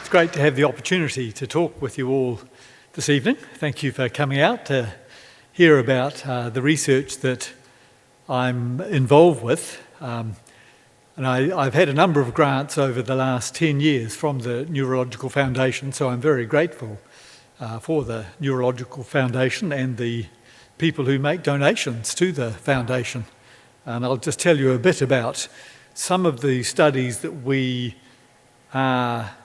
It's great to have the opportunity to talk with you all this evening. Thank you for coming out to hear about the research that I'm involved with. And I've had a number of grants over the last 10 years from the Neurological Foundation, so I'm very grateful for the Neurological Foundation and the people who make donations to the foundation. And I'll just tell you a bit about some of the studies that we are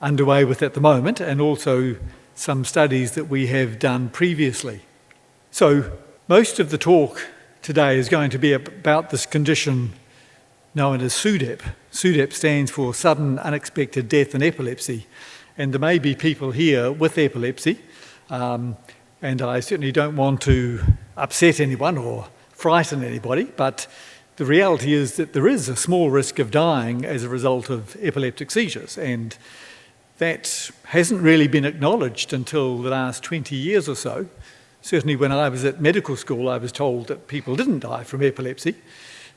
underway with at the moment, and also some studies that we have done previously. So most of the talk today is going to be about this condition known as SUDEP. SUDEP stands for sudden unexpected death in epilepsy. And there may be people here with epilepsy, and I certainly don't want to upset anyone or frighten anybody, but the reality is that there is a small risk of dying as a result of epileptic seizures, and that hasn't really been acknowledged until the last 20 years or so. Certainly when I was at medical school, I was told that people didn't die from epilepsy,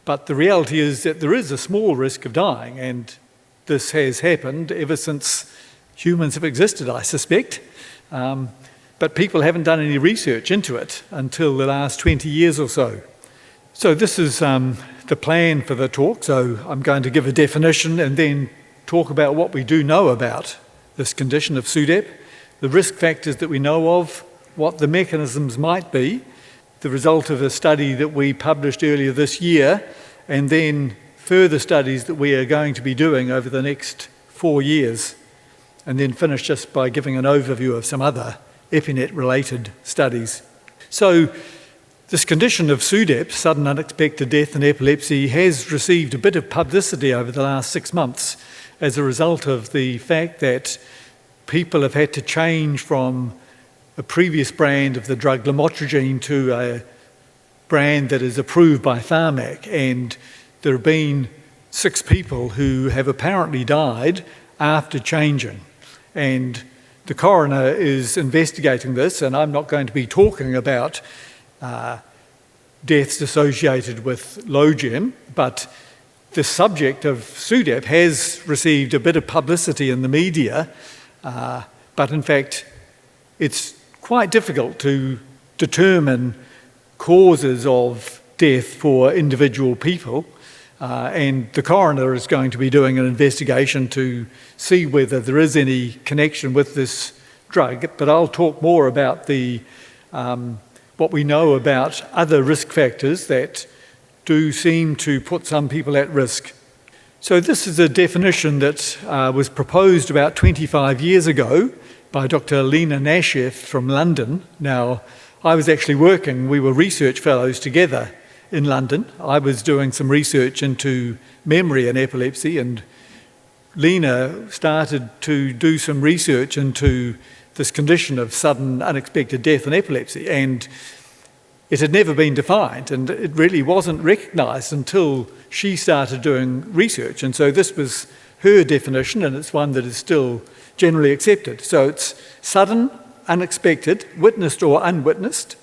but the reality is that there is a small risk of dying, and this has happened ever since humans have existed, I suspect. But people haven't done any research into it until the last 20 years or so. So this is the plan for the talk. So I'm going to give a definition and then talk about what we do know about this condition of SUDEP, the risk factors that we know of, what the mechanisms might be, the result of a study that we published earlier this year, and then further studies that we are going to be doing over the next 4 years, and then finish just by giving an overview of some other EpiNet-related studies. So this condition of SUDEP, sudden unexpected death in epilepsy, has received a bit of publicity over the last 6 months as a result of the fact that people have had to change from a previous brand of the drug lamotrigine to a brand that is approved by Pharmac, and there have been 6 people who have apparently died after changing. And the coroner is investigating this, and I'm not going to be talking about deaths associated with LoGem, but the subject of SUDEP has received a bit of publicity in the media, but in fact it's quite difficult to determine causes of death for individual people, and the coroner is going to be doing an investigation to see whether there is any connection with this drug. But I'll talk more about what we know about other risk factors that do seem to put some people at risk. So this is a definition that was proposed about 25 years ago by Dr. Lena Nashef from London. Now, I was actually we were research fellows together in London. I was doing some research into memory and epilepsy, and Lena started to do some research into this condition of sudden unexpected death in epilepsy, and it had never been defined, and it really wasn't recognised until she started doing research. And so this was her definition, and it's one that is still generally accepted. So it's sudden, unexpected, witnessed or unwitnessed,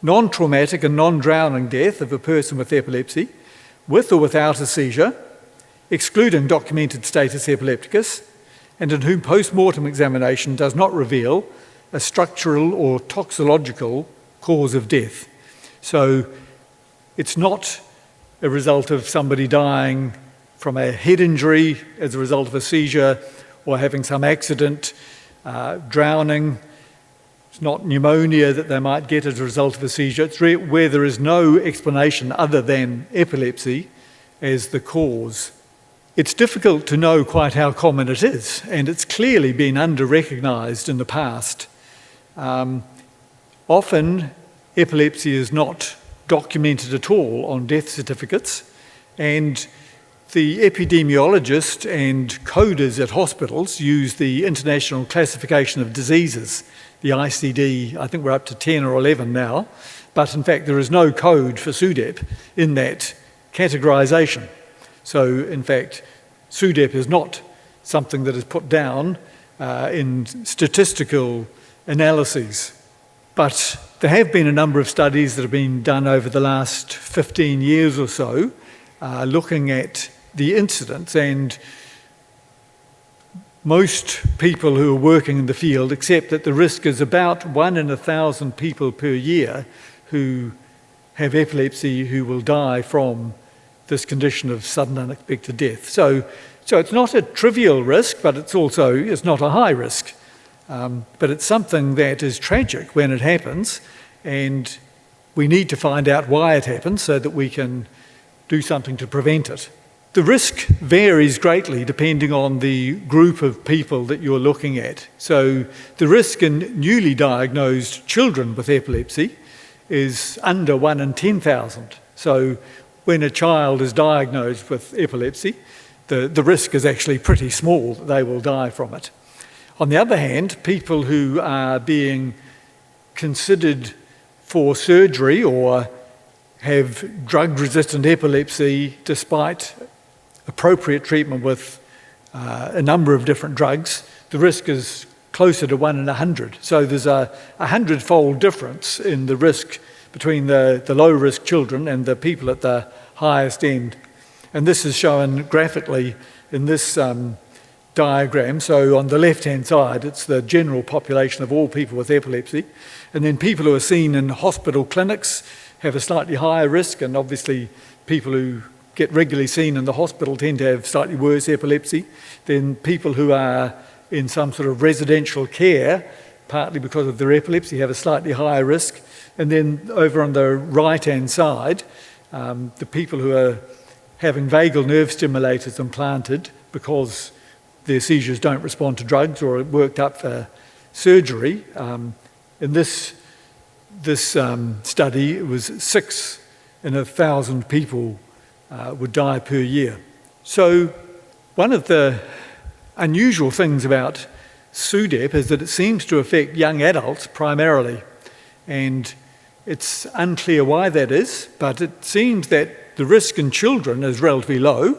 non-traumatic and non-drowning death of a person with epilepsy, with or without a seizure, excluding documented status epilepticus, and in whom post-mortem examination does not reveal a structural or toxicological cause of death. So it's not a result of somebody dying from a head injury as a result of a seizure or having some accident, drowning. It's not pneumonia that they might get as a result of a seizure. It's where there is no explanation other than epilepsy as the cause. It's difficult to know quite how common it is, and it's clearly been under-recognised in the past. Often, epilepsy is not documented at all on death certificates, and the epidemiologists and coders at hospitals use the International Classification of Diseases, the ICD. I think we're up to 10 or 11 now, but in fact there is no code for SUDEP in that categorisation. So in fact, SUDEP is not something that is put down in statistical analyses. But there have been a number of studies that have been done over the last 15 years or so looking at the incidence, and most people who are working in the field accept that the risk is about 1 in 1,000 people per year who have epilepsy who will die from this condition of sudden unexpected death. So it's not a trivial risk, but it's not a high risk. But it's something that is tragic when it happens, and we need to find out why it happens so that we can do something to prevent it. The risk varies greatly depending on the group of people that you're looking at. So the risk in newly diagnosed children with epilepsy is under 1 in 10,000. So when a child is diagnosed with epilepsy, the risk is actually pretty small that they will die from it. On the other hand, people who are being considered for surgery or have drug-resistant epilepsy despite appropriate treatment with a number of different drugs, the risk is closer to 1 in 100. So there's a 100-fold difference in the risk between the low-risk children and the people at the highest end. And this is shown graphically in this diagram. So on the left-hand side, it's the general population of all people with epilepsy. And then people who are seen in hospital clinics have a slightly higher risk, and obviously people who get regularly seen in the hospital tend to have slightly worse epilepsy. Then people who are in some sort of residential care, partly because of their epilepsy, have a slightly higher risk. And then over on the right-hand side, the people who are having vagal nerve stimulators implanted because their seizures don't respond to drugs or are worked up for surgery. In this study, it was 6 in 1,000 people would die per year. So one of the unusual things about SUDEP is that it seems to affect young adults primarily, and it's unclear why that is, but it seems that the risk in children is relatively low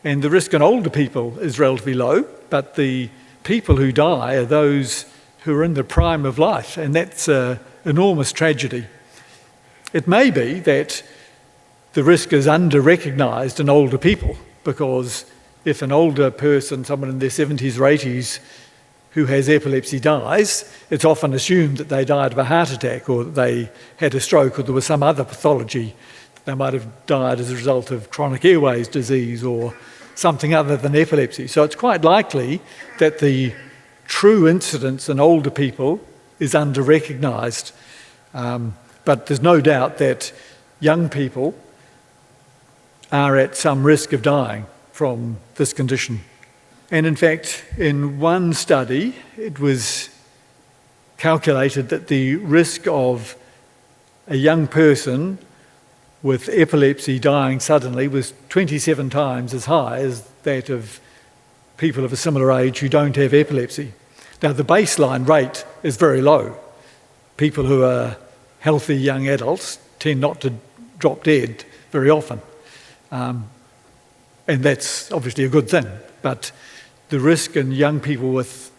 and the risk in older people is relatively low, but the people who die are those who are in the prime of life, and that's an enormous tragedy. It may be that the risk is under-recognised in older people, because if an older person, someone in their 70s or 80s who has epilepsy dies, it's often assumed that they died of a heart attack or that they had a stroke or there was some other pathology. They might have died as a result of chronic airways disease or something other than epilepsy. So it's quite likely that the true incidence in older people is under-recognised. But there's no doubt that young people are at some risk of dying from this condition. And in fact, in one study, it was calculated that the risk of a young person with epilepsy dying suddenly was 27 times as high as that of people of a similar age who don't have epilepsy. Now, the baseline rate is very low. People who are healthy young adults tend not to drop dead very often. And that's obviously a good thing. But the risk in young people with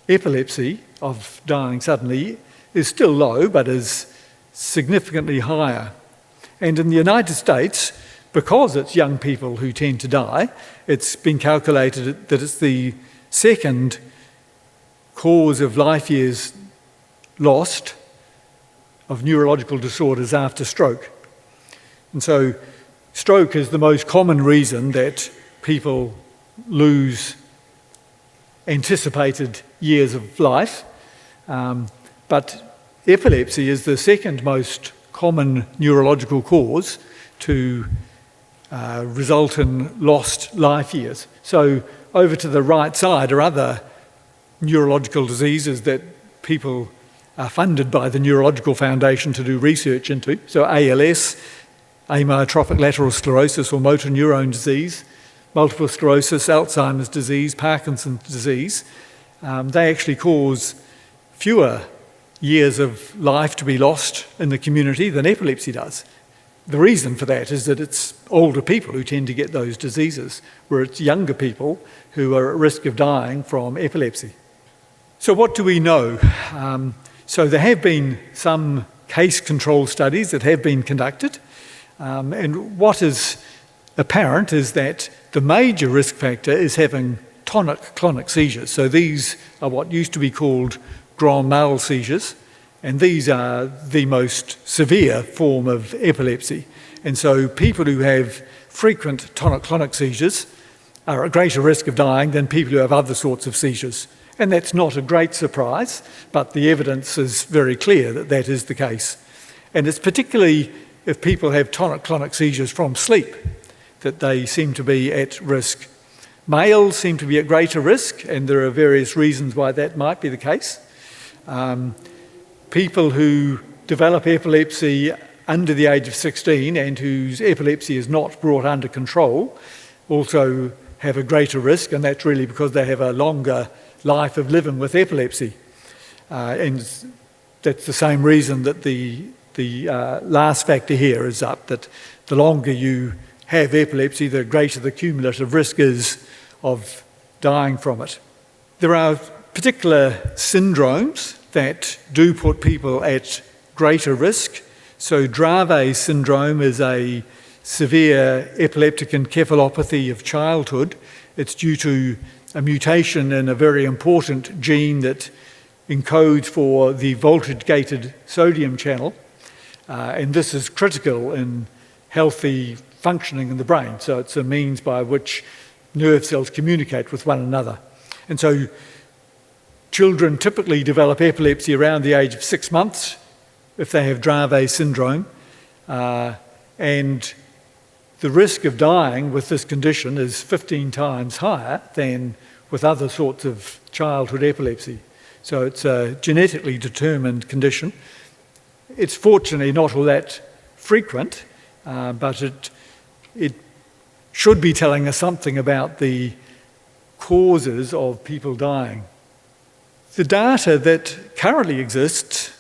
epilepsy of dying suddenly is still low, but is significantly higher. And in the United States, because it's young people who tend to die, it's been calculated that it's the second cause of life years lost of neurological disorders after stroke. And so stroke is the most common reason that people lose anticipated years of life, but epilepsy is the second most common neurological cause to result in lost life years. So over to the right side are other neurological diseases that people are funded by the Neurological Foundation to do research into. So ALS, amyotrophic lateral sclerosis or motor neurone disease, multiple sclerosis, Alzheimer's disease, Parkinson's disease, they actually cause fewer years of life to be lost in the community than epilepsy does. The reason for that is that it's older people who tend to get those diseases, where it's younger people who are at risk of dying from epilepsy. So what do we know? So there have been some case control studies that have been conducted, and what is apparent is that the major risk factor is having tonic-clonic seizures. So these are what used to be called grand mal seizures, and these are the most severe form of epilepsy. And so people who have frequent tonic-clonic seizures are at greater risk of dying than people who have other sorts of seizures. And that's not a great surprise, but the evidence is very clear that that is the case. And it's particularly if people have tonic-clonic seizures from sleep that they seem to be at risk. Males seem to be at greater risk, and there are various reasons why that might be the case. People who develop epilepsy under the age of 16 and whose epilepsy is not brought under control also have a greater risk, and that's really because they have a longer life of living with epilepsy. And that's the same reason that the last factor here is up, that the longer you have epilepsy, the greater the cumulative risk is of dying from it. There are particular syndromes that do put people at greater risk. So Dravet syndrome is a severe epileptic encephalopathy of childhood. It's due to a mutation in a very important gene that encodes for the voltage-gated sodium channel. And this is critical in healthy functioning in the brain. So it's a means by which nerve cells communicate with one another. And so children typically develop epilepsy around the age of 6 months if they have Dravet syndrome. And the risk of dying with this condition is 15 times higher than with other sorts of childhood epilepsy. So it's a genetically determined condition. It's fortunately not all that frequent, but it should be telling us something about the causes of people dying. The data that currently exists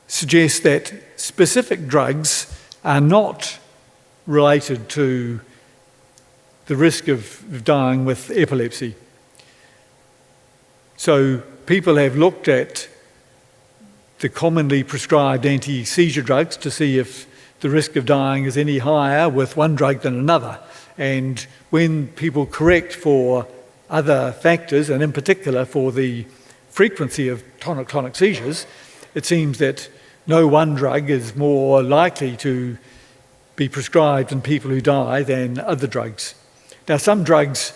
suggests that specific drugs are not related to the risk of dying with epilepsy. So people have looked at the commonly prescribed anti-seizure drugs to see if the risk of dying is any higher with one drug than another. And when people correct for other factors, and in particular for the frequency of tonic-clonic seizures, it seems that no one drug is more likely to be prescribed in people who die than other drugs. Now, some drugs,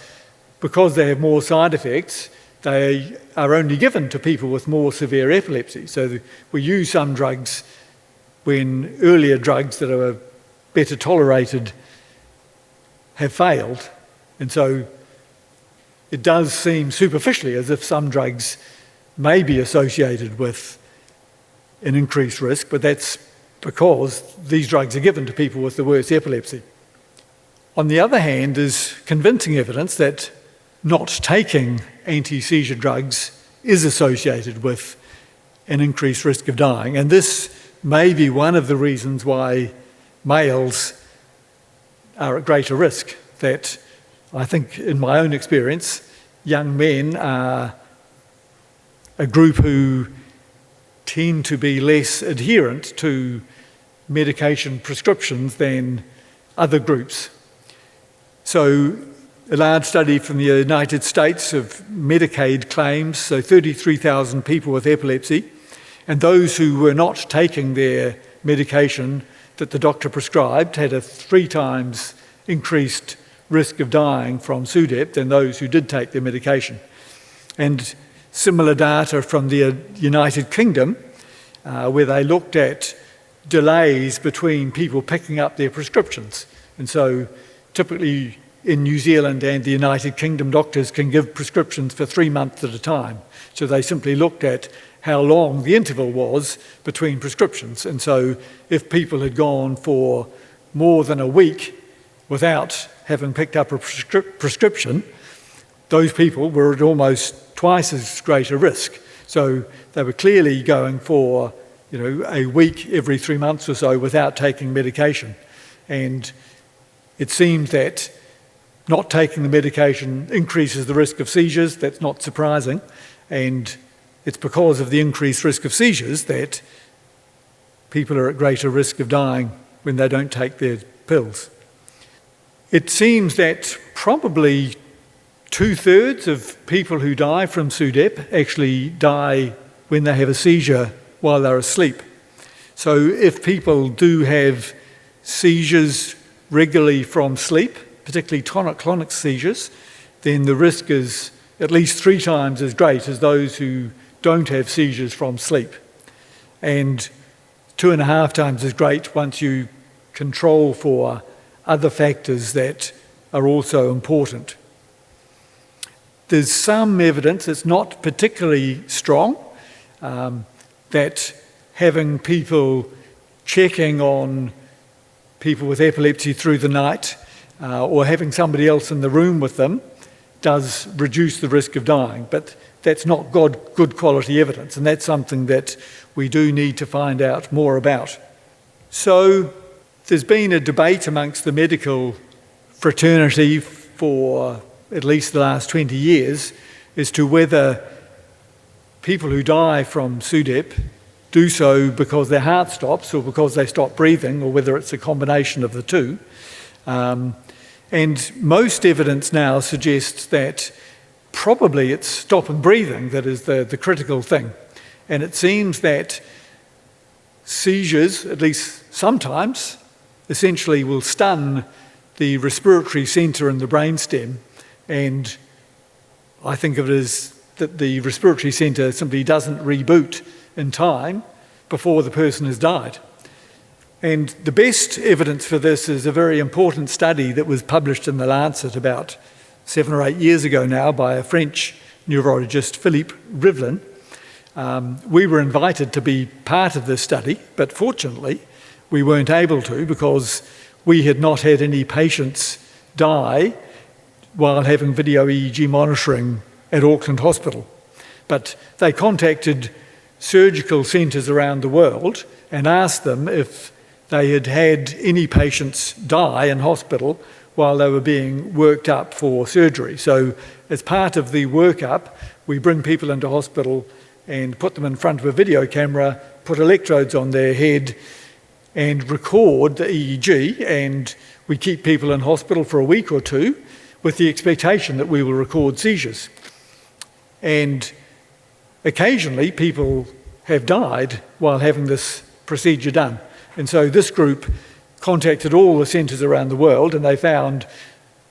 because they have more side effects, they are only given to people with more severe epilepsy. So we use some drugs when earlier drugs that are better tolerated have failed. And so it does seem superficially as if some drugs may be associated with an increased risk, but that's because these drugs are given to people with the worst epilepsy. On the other hand, there's convincing evidence that not taking anti-seizure drugs is associated with an increased risk of dying. And this may be one of the reasons why males are at greater risk. That I think, in my own experience, young men are a group who tend to be less adherent to medication prescriptions than other groups. So a large study from the United States of Medicaid claims, so 33,000 people with epilepsy, and those who were not taking their medication that the doctor prescribed had a 3 times increased risk of dying from SUDEP than those who did take their medication. And similar data from the United Kingdom, where they looked at delays between people picking up their prescriptions. And so typically in New Zealand and the United Kingdom, doctors can give prescriptions for 3 months at a time. So they simply looked at how long the interval was between prescriptions. And so if people had gone for more than a week without having picked up a prescription, those people were at almost twice as great a risk. So they were clearly going for, a week every 3 months or so without taking medication. And it seems that not taking the medication increases the risk of seizures. That's not surprising. And it's because of the increased risk of seizures that people are at greater risk of dying when they don't take their pills. It seems that probably 2/3 of people who die from SUDEP actually die when they have a seizure while they're asleep. So if people do have seizures regularly from sleep, particularly tonic-clonic seizures, then the risk is at least 3 times as great as those who don't have seizures from sleep, and 2.5 times as great once you control for other factors that are also important. There's some evidence, it's not particularly strong, that having people checking on people with epilepsy through the night or having somebody else in the room with them does reduce the risk of dying, but that's not good quality evidence, and that's something that we do need to find out more about. So there's been a debate amongst the medical fraternity for at least the last 20 years as to whether people who die from SUDEP do so because their heart stops or because they stop breathing, or whether it's a combination of the two. And most evidence now suggests that probably it's stopping breathing that is the critical thing. And it seems that seizures, at least sometimes, essentially will stun the respiratory centre in the brainstem, and I think of it as that the respiratory centre simply doesn't reboot in time before the person has died. And the best evidence for this is a very important study that was published in the Lancet about 7 or 8 years ago now by a French neurologist, Philippe Rivlin. We were invited to be part of this study, but fortunately we weren't able to because we had not had any patients die while having video EEG monitoring at Auckland Hospital. But they contacted surgical centres around the world and asked them if they had had any patients die in hospital while they were being worked up for surgery. So as part of the workup, we bring people into hospital and put them in front of a video camera, put electrodes on their head and record the EEG, and we keep people in hospital for a week or two with the expectation that we will record seizures. And occasionally people have died while having this procedure done. And so this group contacted all the centres around the world, and they found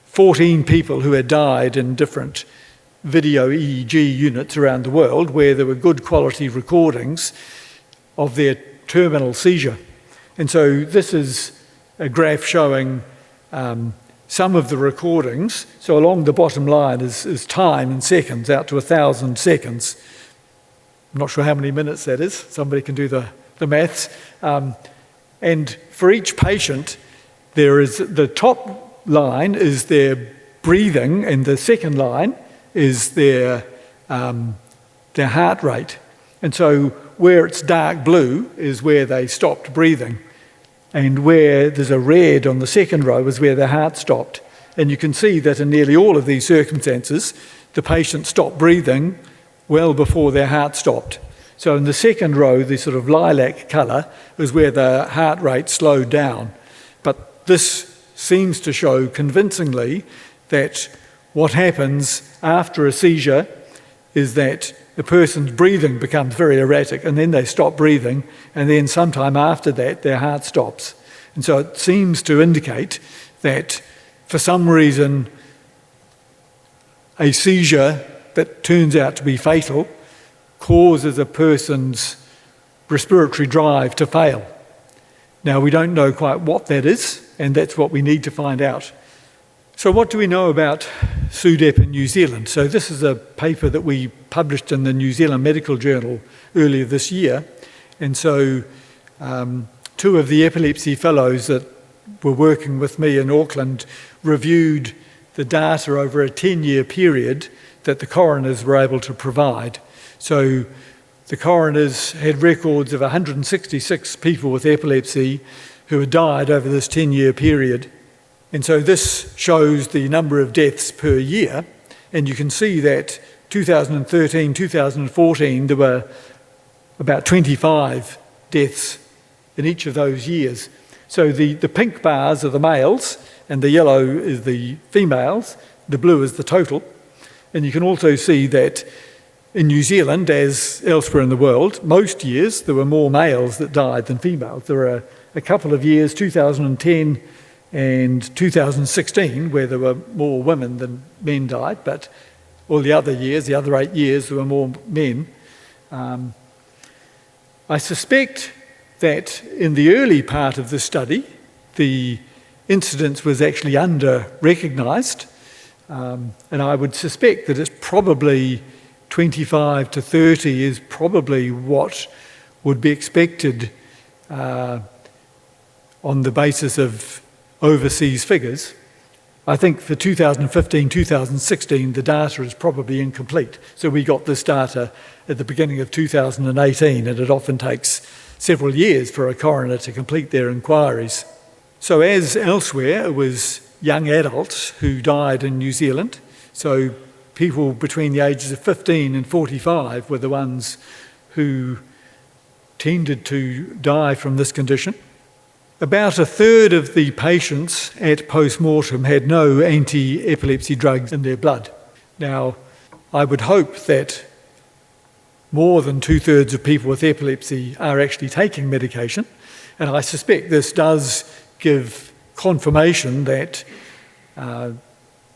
14 people who had died in different video EEG units around the world where there were good quality recordings of their terminal seizure. And so this is a graph showing some of the recordings. So along the bottom line is time in seconds, out to 1,000 seconds. I'm not sure how many minutes that is. Somebody can do the maths. And for each patient, there is the top line is their breathing, and the second line is their heart rate. And so where it's dark blue is where they stopped breathing, and where there's a red on the second row is where their heart stopped. And you can see that in nearly all of these circumstances, the patient stopped breathing well before their heart stopped. So in the second row, the sort of lilac colour is where the heart rate slowed down. But this seems to show convincingly that what happens after a seizure is that the person's breathing becomes very erratic, and then they stop breathing, and then sometime after that their heart stops. And so it seems to indicate that for some reason a seizure that turns out to be fatal causes a person's respiratory drive to fail. Now, we don't know quite what that is, and that's what we need to find out. So what do we know about SUDEP in New Zealand? So this is a paper that we published in the New Zealand Medical Journal earlier this year. And so 2 of the epilepsy fellows that were working with me in Auckland reviewed the data over a 10-year period that the coroners were able to provide. So the coroners had records of 166 people with epilepsy who had died over this 10-year period. And so this shows the number of deaths per year. And you can see that 2013, 2014, there were about 25 deaths in each of those years. So the pink bars are the males, and the yellow is the females, the blue is the total. And you can also see that in New Zealand, as elsewhere in the world, most years there were more males that died than females. There were a couple of years, 2010 and 2016, where there were more women than men died, but all the other years, the other 8 years, there were more men. I suspect that in the early part of the study, the incidence was actually under-recognised, and I would suspect that it's probably 25 to 30 is probably what would be expected on the basis of overseas figures. I think for 2015-2016 the data is probably incomplete. So we got this data at the beginning of 2018, and it often takes several years for a coroner to complete their inquiries. So as elsewhere, it was young adults who died in New Zealand. So people between the ages of 15 and 45 were the ones who tended to die from this condition. About a third of the patients at post-mortem had no anti-epilepsy drugs in their blood. Now, I would hope that more than 2/3 of people with epilepsy are actually taking medication, and I suspect this does give confirmation that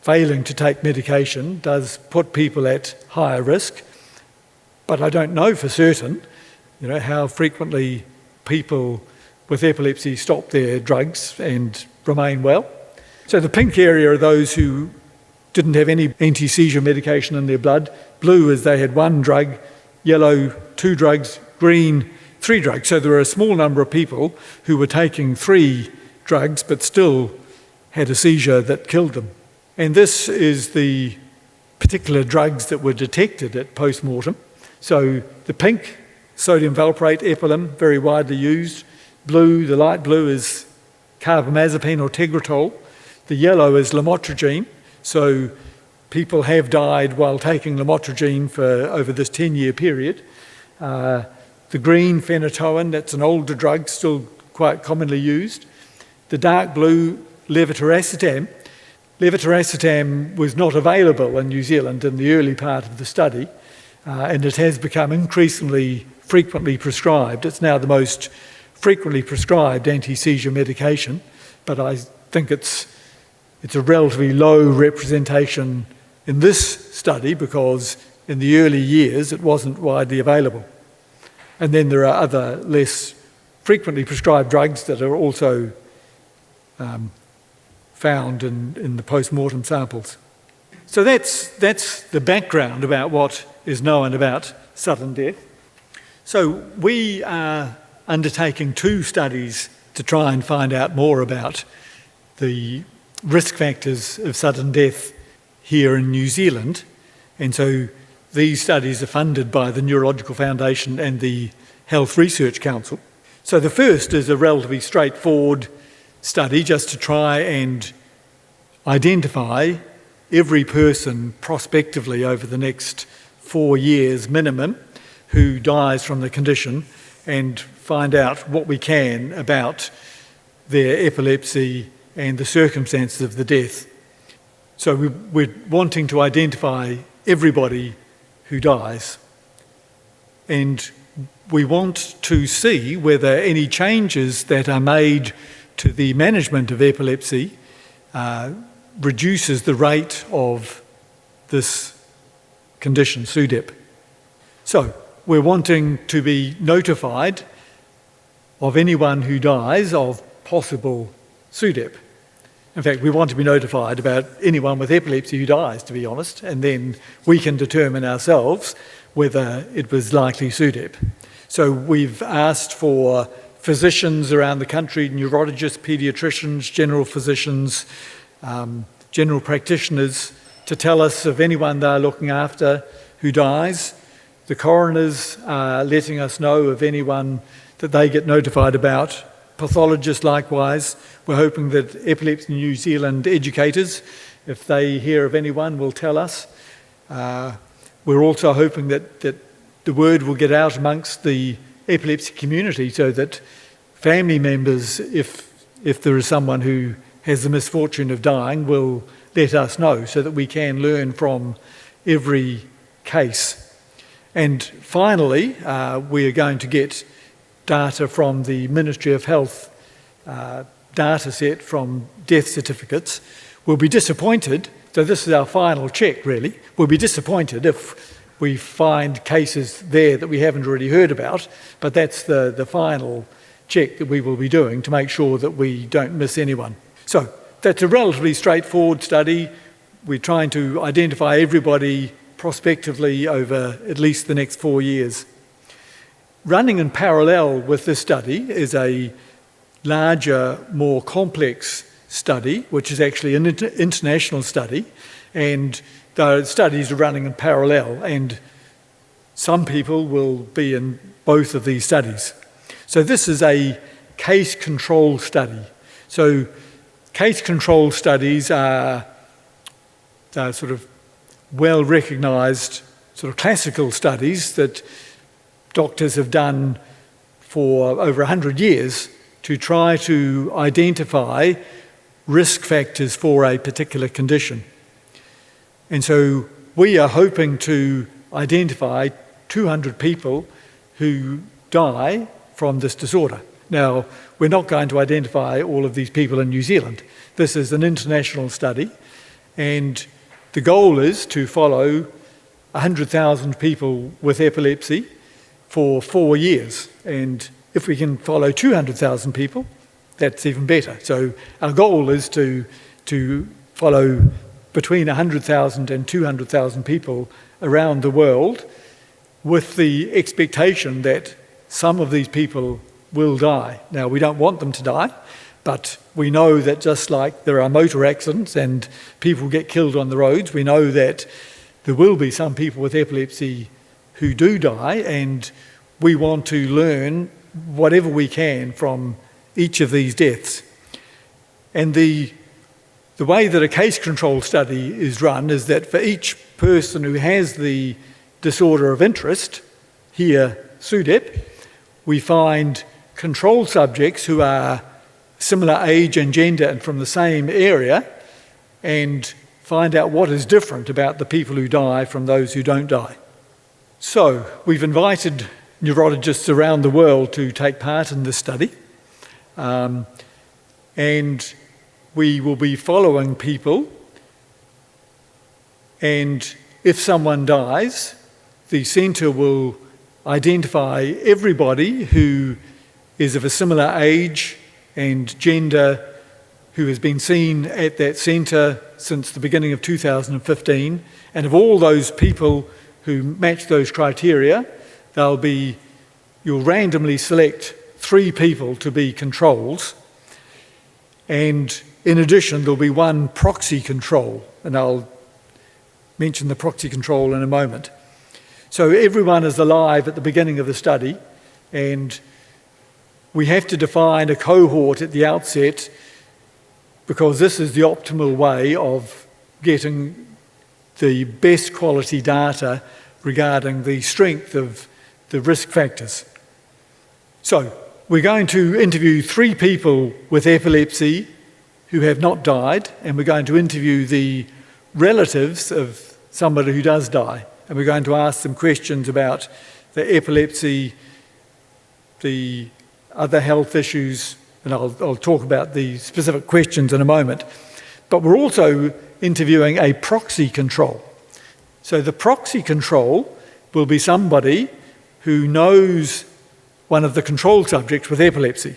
failing to take medication does put people at higher risk, but I don't know for certain, how frequently people with epilepsy stop their drugs and remain well. So the pink area are those who didn't have any anti-seizure medication in their blood. Blue is they had 1 drug, yellow 2 drugs, green 3 drugs. So there were a small number of people who were taking 3 drugs but still had a seizure that killed them. And this is the particular drugs that were detected at post-mortem. So the pink, sodium valproate, Epilim, very widely used. Blue, the light blue, is carbamazepine or Tegretol. The yellow is lamotrigine. So people have died while taking lamotrigine for over this 10-year period. The green, phenytoin, that's an older drug, still quite commonly used. The dark blue, levetiracetam. Levetiracetam was not available in New Zealand in the early part of the study, and it has become increasingly frequently prescribed. It's now the most frequently prescribed anti-seizure medication, but I think it's a relatively low representation in this study because in the early years it wasn't widely available. And then there are other less frequently prescribed drugs that are also found in the post-mortem samples. So that's the background about what is known about sudden death. So we are undertaking 2 studies to try and find out more about the risk factors of sudden death here in New Zealand. And so these studies are funded by the Neurological Foundation and the Health Research Council. So the first is a relatively straightforward study just to try and identify every person prospectively over the next 4 years minimum who dies from the condition and find out what we can about their epilepsy and the circumstances of the death. So we're wanting to identify everybody who dies, and we want to see whether any changes that are made to the management of epilepsy reduces the rate of this condition, SUDEP. So we're wanting to be notified of anyone who dies of possible SUDEP. In fact, we want to be notified about anyone with epilepsy who dies, to be honest, and then we can determine ourselves whether it was likely SUDEP. So we've asked for physicians around the country, neurologists, paediatricians, general physicians, general practitioners, to tell us of anyone they're looking after who dies. The coroners are letting us know of anyone that they get notified about. Pathologists likewise. We're hoping that Epilepsy New Zealand educators, if they hear of anyone, will tell us. We're also hoping that the word will get out amongst the epilepsy community so that family members, if there is someone who has the misfortune of dying, will let us know so that we can learn from every case. And finally, we are going to get data from the Ministry of Health data set from death certificates. We'll be disappointed, so this is our final check really, we'll be disappointed if we find cases there that we haven't already heard about, but that's the final check that we will be doing to make sure that we don't miss anyone. So that's a relatively straightforward study. We're trying to identify everybody prospectively over at least the next 4 years. Running in parallel with this study is a larger, more complex study, which is actually an international study, and the studies are running in parallel, and some people will be in both of these studies. So this is a case control study. So case control studies are sort of well-recognised sort of classical studies that doctors have done for over 100 years to try to identify risk factors for a particular condition. And so we are hoping to identify 200 people who die from this disorder. Now, we're not going to identify all of these people in New Zealand. This is an international study, and the goal is to follow 100,000 people with epilepsy for 4 years. And if we can follow 200,000 people, that's even better. So our goal is to follow between 100,000 and 200,000 people around the world, with the expectation that some of these people will die. Now, we don't want them to die, but we know that just like there are motor accidents and people get killed on the roads, we know that there will be some people with epilepsy who do die, and we want to learn whatever we can from each of these deaths. And the way that a case control study is run is that for each person who has the disorder of interest, here SUDEP, we find control subjects who are similar age and gender and from the same area, and find out what is different about the people who die from those who don't die. So we've invited neurologists around the world to take part in this study, and we will be following people, and if someone dies, the centre will identify everybody who is of a similar age and gender who has been seen at that centre since the beginning of 2015, and of all those people who match those criteria, you'll randomly select 3 people to be controls, and in addition there'll be 1 proxy control, and I'll mention the proxy control in a moment. So everyone is alive at the beginning of the study, and we have to define a cohort at the outset because this is the optimal way of getting the best quality data regarding the strength of the risk factors. So we're going to interview 3 people with epilepsy who have not died, and we're going to interview the relatives of somebody who does die, and we're going to ask them questions about the epilepsy, the other health issues, and I'll talk about the specific questions in a moment. But we're also interviewing a proxy control. So the proxy control will be somebody who knows one of the control subjects with epilepsy,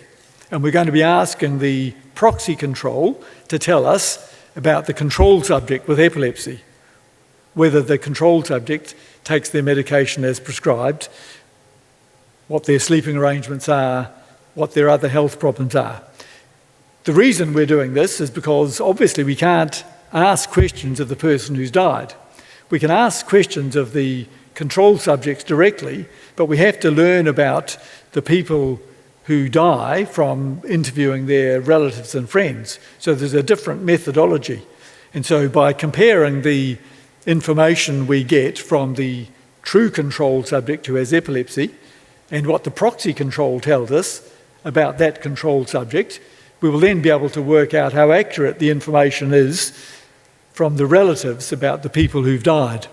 and we're going to be asking the proxy control to tell us about the control subject with epilepsy, whether the control subject takes their medication as prescribed, what their sleeping arrangements are, what their other health problems are. The reason we're doing this is because obviously we can't ask questions of the person who's died. We can ask questions of the control subjects directly, but we have to learn about the people who die from interviewing their relatives and friends. So there's a different methodology. And so by comparing the information we get from the true control subject who has epilepsy and what the proxy control tells us about that control subject, we will then be able to work out how accurate the information is from the relatives about the people who've died.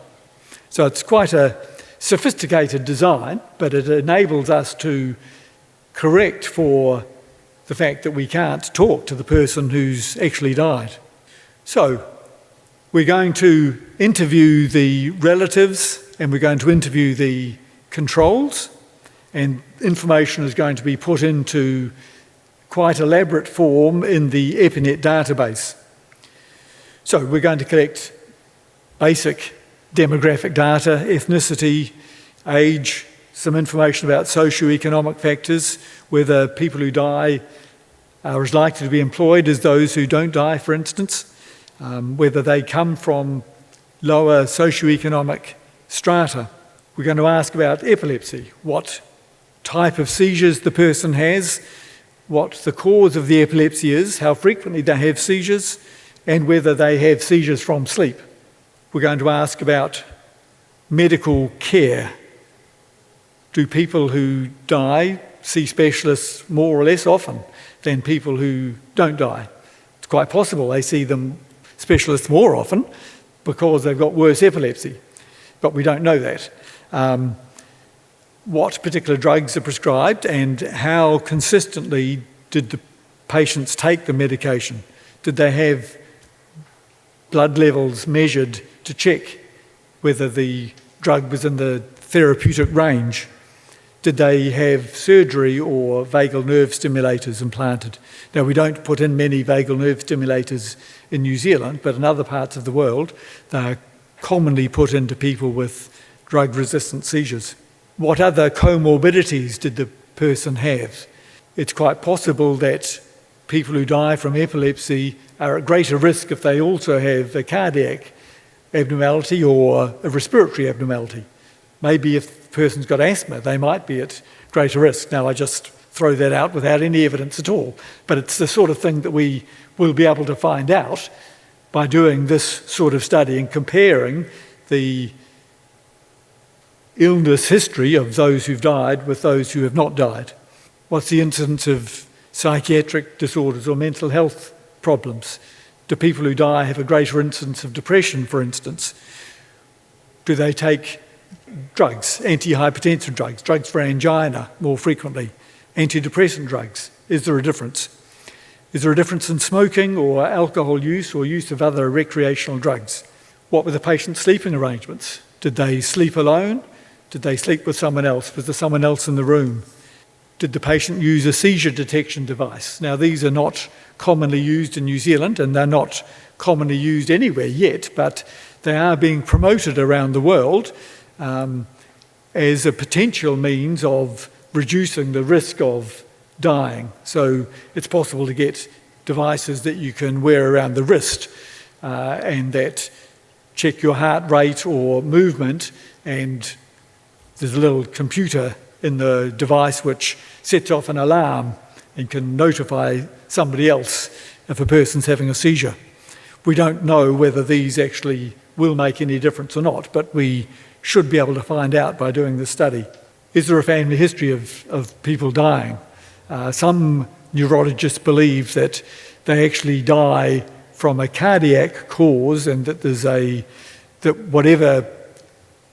So it's quite a sophisticated design, but it enables us to correct for the fact that we can't talk to the person who's actually died. So we're going to interview the relatives and we're going to interview the controls, and information is going to be put into quite elaborate form in the EpiNet database. So we're going to collect basic demographic data, ethnicity, age, some information about socio-economic factors, whether people who die are as likely to be employed as those who don't die, for instance, whether they come from lower socio-economic strata. We're going to ask about epilepsy, what type of seizures the person has, what the cause of the epilepsy is, how frequently they have seizures, and whether they have seizures from sleep. We're going to ask about medical care. Do people who die see specialists more or less often than people who don't die? It's quite possible they see them specialists more often because they've got worse epilepsy, but we don't know that. What particular drugs are prescribed and how consistently did the patients take the medication? Did they have blood levels measured to check whether the drug was in the therapeutic range? Did they have surgery or vagal nerve stimulators implanted? Now, we don't put in many vagal nerve stimulators in New Zealand, but in other parts of the world, they're commonly put into people with drug-resistant seizures. What other comorbidities did the person have? It's quite possible that people who die from epilepsy are at greater risk if they also have a cardiac abnormality or a respiratory abnormality. Maybe if the person's got asthma, they might be at greater risk. Now, I just throw that out without any evidence at all, but it's the sort of thing that we will be able to find out by doing this sort of study and comparing the illness history of those who've died with those who have not died. What's the incidence of psychiatric disorders or mental health problems? Do people who die have a greater incidence of depression, for instance? Do they take drugs, antihypertensive drugs, drugs for angina more frequently, antidepressant drugs? Is there a difference? Is there a difference in smoking or alcohol use or use of other recreational drugs? What were the patient's sleeping arrangements? Did they sleep alone? Did they sleep with someone else? Was there someone else in the room? Did the patient use a seizure detection device? Now, these are not commonly used in New Zealand and they're not commonly used anywhere yet, but they are being promoted around the world as a potential means of reducing the risk of dying. So it's possible to get devices that you can wear around the wrist and that check your heart rate or movement, and there's a little computer in the device which sets off an alarm and can notify somebody else if a person's having a seizure. We don't know whether these actually will make any difference or not, but we should be able to find out by doing this study. Is there a family history of people dying? Some neurologists believe that they actually die from a cardiac cause and that that whatever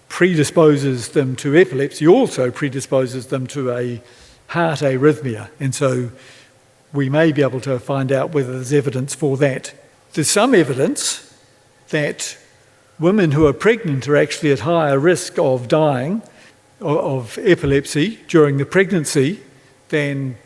predisposes them to epilepsy also predisposes them to a heart arrhythmia, and so we may be able to find out whether there's evidence for that. There's some evidence that women who are pregnant are actually at higher risk of dying of epilepsy during the pregnancy than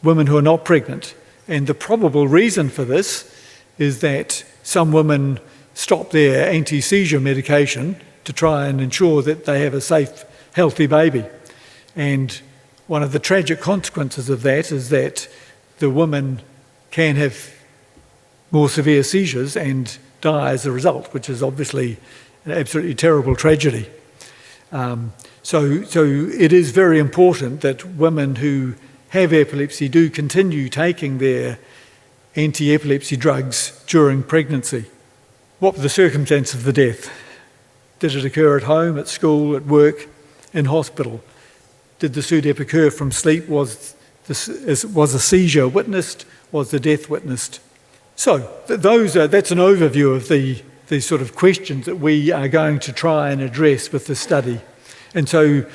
women who are not pregnant. And the probable reason for this is that some women stop their antiseizure medication to try and ensure that they have a safe, healthy baby. And one of the tragic consequences of that is that the woman can have more severe seizures and die as a result, which is obviously an absolutely terrible tragedy. So it is very important that women who have epilepsy do continue taking their anti-epilepsy drugs during pregnancy. What were the circumstances of the death? Did it occur at home, at school, at work, in hospital? Did the SUDEP occur from sleep? Was a seizure witnessed? Was the death witnessed? So that's an overview of the the sort of questions that we are going to try and address with this study. And so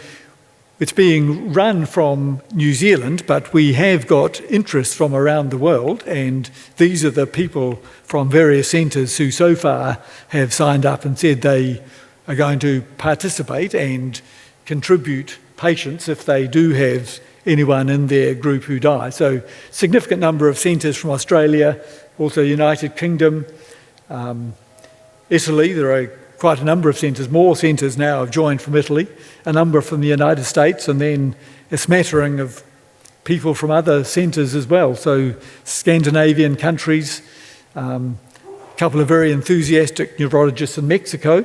it's being run from New Zealand, but we have got interest from around the world, and these are the people from various centres who so far have signed up and said they are going to participate and contribute patients if they do have anyone in their group who die. So significant number of centres from Australia, also United Kingdom, Italy. There are quite a number of centres, more centres now have joined from Italy, a number from the United States, and then a smattering of people from other centres as well. So Scandinavian countries, a couple of very enthusiastic neurologists in Mexico,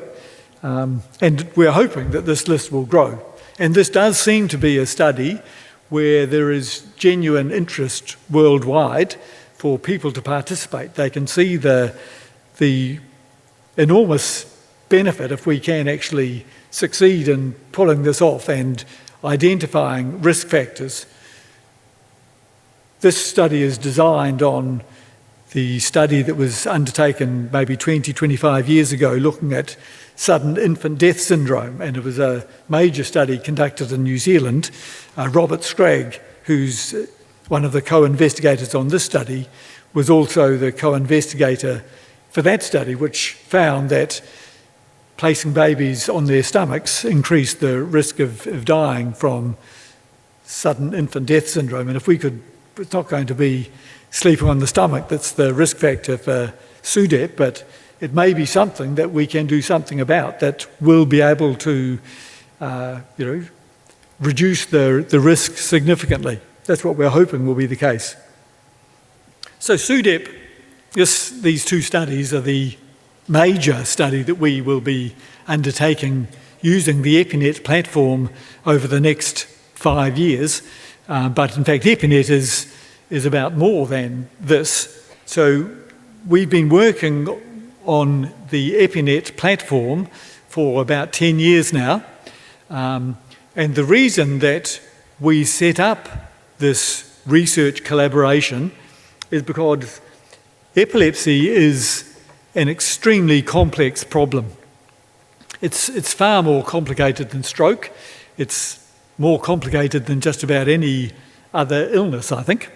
and we're hoping that this list will grow. And this does seem to be a study where there is genuine interest worldwide for people to participate. They can see the enormous benefit if we can actually succeed in pulling this off and identifying risk factors. This study is designed on the study that was undertaken maybe 20, 25 years ago looking at sudden infant death syndrome, and it was a major study conducted in New Zealand. Robert Scragg, who's one of the co-investigators on this study, was also the co-investigator for that study, which found that placing babies on their stomachs increased the risk of dying from sudden infant death syndrome. And if we could, it's not going to be sleeping on the stomach that's the risk factor for SUDEP, but it may be something that we can do something about that will be able to reduce the risk significantly. That's what we're hoping will be the case. So SUDEP, these two studies are the major study that we will be undertaking using the EpiNet platform over the next 5 years. But in fact, EpiNet is about more than this. So we've been working on the EpiNet platform for about 10 years now. And the reason that we set up this research collaboration is because epilepsy is an extremely complex problem. It's far more complicated than stroke. It's more complicated than just about any other illness, I think.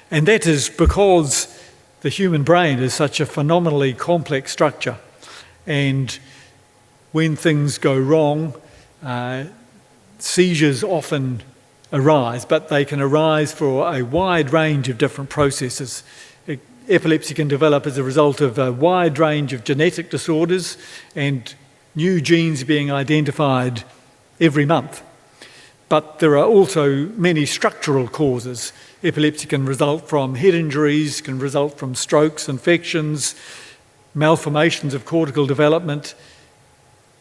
And that is because the human brain is such a phenomenally complex structure. And when things go wrong, seizures often arise, but they can arise for a wide range of different processes. Epilepsy can develop as a result of a wide range of genetic disorders and new genes being identified every month. But there are also many structural causes. Epilepsy can result from head injuries, can result from strokes, infections, malformations of cortical development,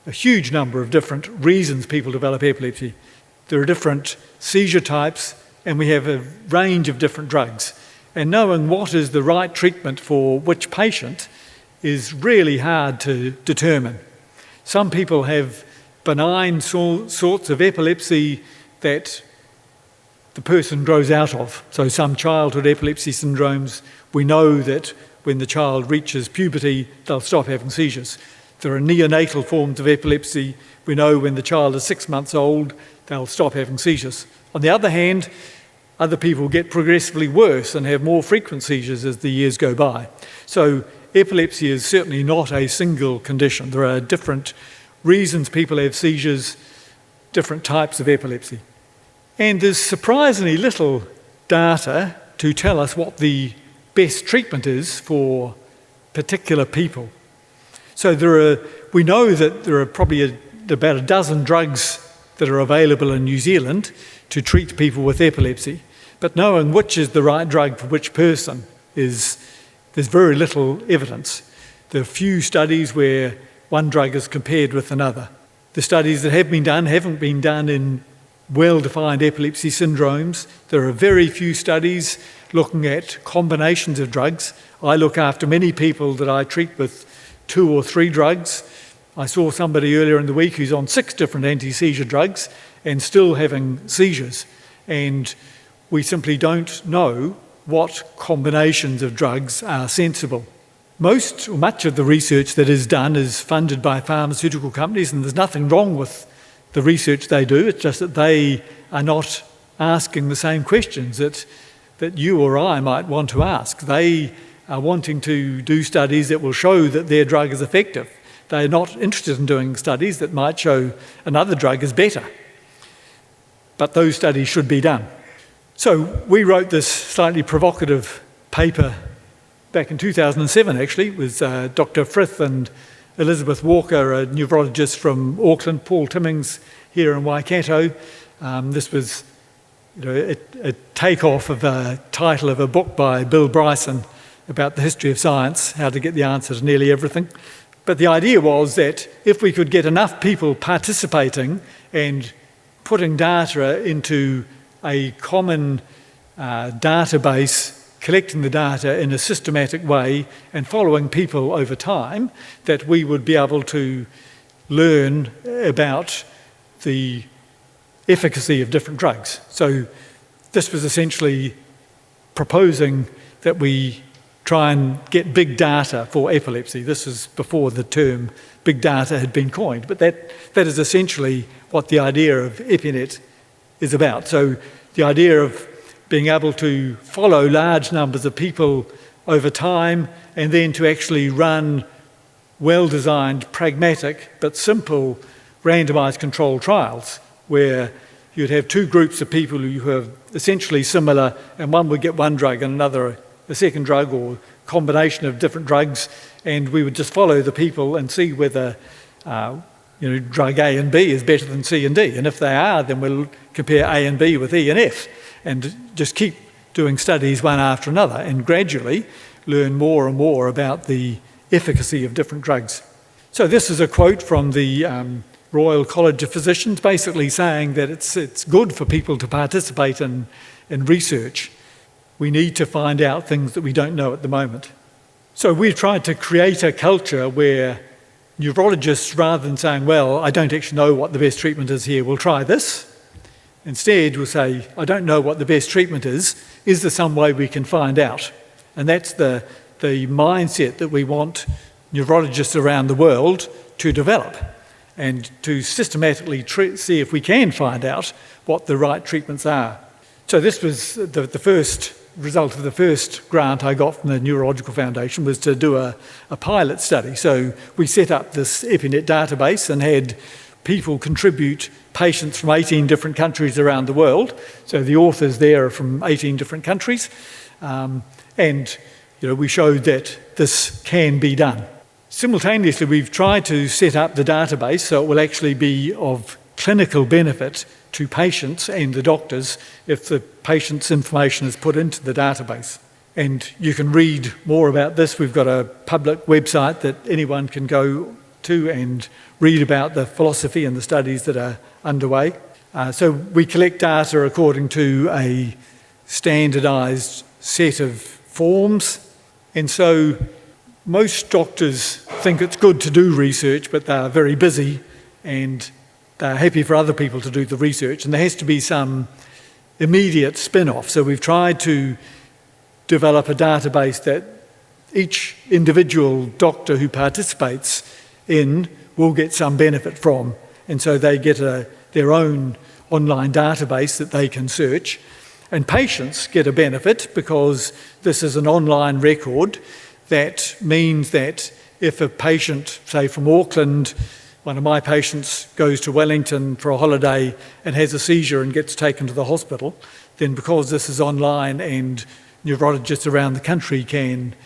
a huge number of different reasons people develop epilepsy. There are different seizure types, and we have a range of different drugs. And knowing what is the right treatment for which patient is really hard to determine. Some people have benign sorts of epilepsy that the person grows out of. So some childhood epilepsy syndromes, we know that when the child reaches puberty, they'll stop having seizures. There are neonatal forms of epilepsy. We know when the child is 6 months old, they'll stop having seizures. On the other hand, other people get progressively worse and have more frequent seizures as the years go by. So epilepsy is certainly not a single condition. There are different reasons people have seizures, different types of epilepsy. And there's surprisingly little data to tell us what the best treatment is for particular people. So we know that there are probably about a dozen drugs that are available in New Zealand to treat people with epilepsy. But knowing which is the right drug for which person there's very little evidence. There are few studies where one drug is compared with another. The studies that have been done haven't been done in well-defined epilepsy syndromes. There are very few studies looking at combinations of drugs. I look after many people that I treat with 2 or 3 drugs. I saw somebody earlier in the week who's on 6 different anti-seizure drugs and still having seizures. And we simply don't know what combinations of drugs are sensible. much of the research that is done is funded by pharmaceutical companies, and there's nothing wrong with the research they do. It's just that they are not asking the same questions that you or I might want to ask. They are wanting to do studies that will show that their drug is effective. They're not interested in doing studies that might show another drug is better. But those studies should be done. So we wrote this slightly provocative paper back in 2007, actually, with Dr. Frith and Elizabeth Walker, a neurologist from Auckland, Paul Timmings here in Waikato. This was a takeoff of a title of a book by Bill Bryson about the history of science, how to get the answer to nearly everything. But the idea was that if we could get enough people participating and putting data into a common database, collecting the data in a systematic way and following people over time, that we would be able to learn about the efficacy of different drugs. So this was essentially proposing that we try and get big data for epilepsy. This is before the term big data had been coined, but that is essentially what the idea of EpiNet is about. So the idea of being able to follow large numbers of people over time and then to actually run well-designed, pragmatic, but simple randomised controlled trials where you'd have two groups of people who are essentially similar, and one would get one drug and another a second drug or combination of different drugs, and we would just follow the people and see whether drug A and B is better than C and D. And if they are, then we'll compare A and B with E and F and just keep doing studies one after another and gradually learn more and more about the efficacy of different drugs. So this is a quote from the Royal College of Physicians, basically saying that it's good for people to participate in research. We need to find out things that we don't know at the moment. So we've tried to create a culture where neurologists, rather than saying, well, I don't actually know what the best treatment is here, we'll try this. Instead, we'll say, I don't know what the best treatment is there some way we can find out? And that's the mindset that we want neurologists around the world to develop and to systematically see if we can find out what the right treatments are. So this was the first result of the first grant I got from the Neurological Foundation, was to do a pilot study. So we set up this EpiNet database and had people contribute patients from 18 different countries around the world. So the authors there are from 18 different countries. And we showed that this can be done. Simultaneously, we've tried to set up the database so it will actually be of clinical benefit to patients and the doctors if the patient's information is put into the database. And you can read more about this. We've got a public website that anyone can go to and read about the philosophy and the studies that are underway. So we collect data according to a standardised set of forms. And so most doctors think it's good to do research, but they're very busy and they're happy for other people to do the research, and there has to be some immediate spin-off. So we've tried to develop a database that each individual doctor who participates in will get some benefit from. And so they get their own online database that they can search. And patients get a benefit because this is an online record. That means that if a patient, say from Auckland, one of my patients goes to Wellington for a holiday and has a seizure and gets taken to the hospital, then because this is online and neurologists around the country can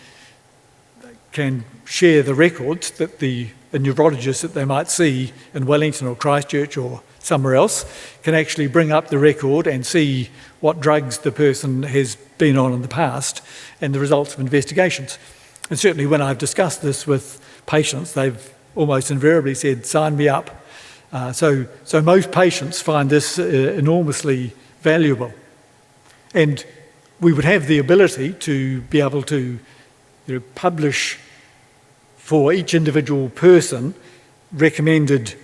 share the records, that the neurologist that they might see in Wellington or Christchurch or somewhere else can actually bring up the record and see what drugs the person has been on in the past and the results of investigations. And certainly when I've discussed this with patients, they've almost invariably said, sign me up. So most patients find this enormously valuable. And we would have the ability to be able to publish for each individual person recommended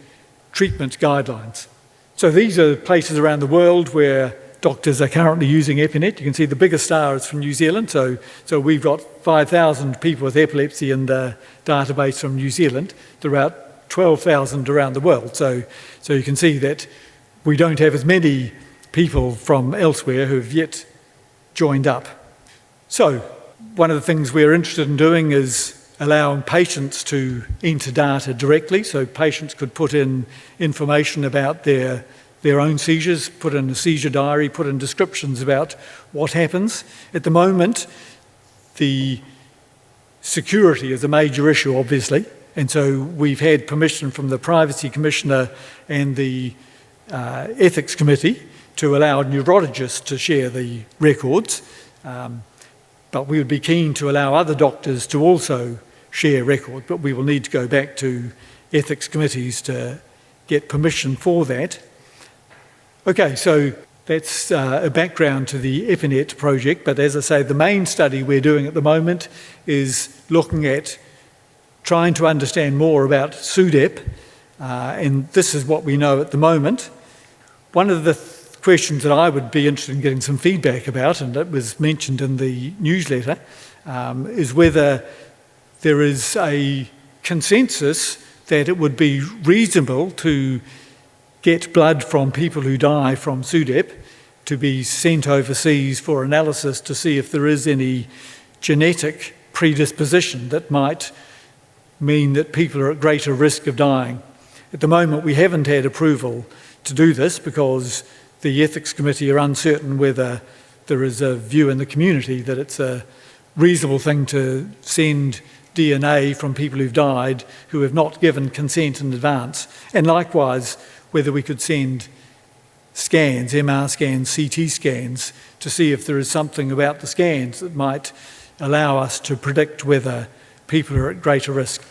treatment guidelines. So these are places around the world where doctors are currently using EpiNet. You can see the biggest star is from New Zealand, so we've got 5,000 people with epilepsy in the database from New Zealand. There are about 12,000 around the world, so you can see that we don't have as many people from elsewhere who have yet joined up. So one of the things we're interested in doing is allowing patients to enter data directly, so patients could put in information about their own seizures, put in a seizure diary, put in descriptions about what happens. At the moment, the security is a major issue, obviously, and so we've had permission from the Privacy Commissioner and the Ethics Committee to allow neurologists to share the records, but we would be keen to allow other doctors to also share records, but we will need to go back to ethics committees to get permission for that. Okay, so that's a background to the EpiNet project, but as I say, the main study we're doing at the moment is looking at trying to understand more about SUDEP, and this is what we know at the moment. One of the questions that I would be interested in getting some feedback about, and it was mentioned in the newsletter, is whether there is a consensus that it would be reasonable to get blood from people who die from SUDEP to be sent overseas for analysis to see if there is any genetic predisposition that might mean that people are at greater risk of dying. At the moment, we haven't had approval to do this because the Ethics Committee are uncertain whether there is a view in the community that it's a reasonable thing to send DNA from people who've died who have not given consent in advance. And likewise, whether we could send scans, MR scans, CT scans, to see if there is something about the scans that might allow us to predict whether people are at greater risk.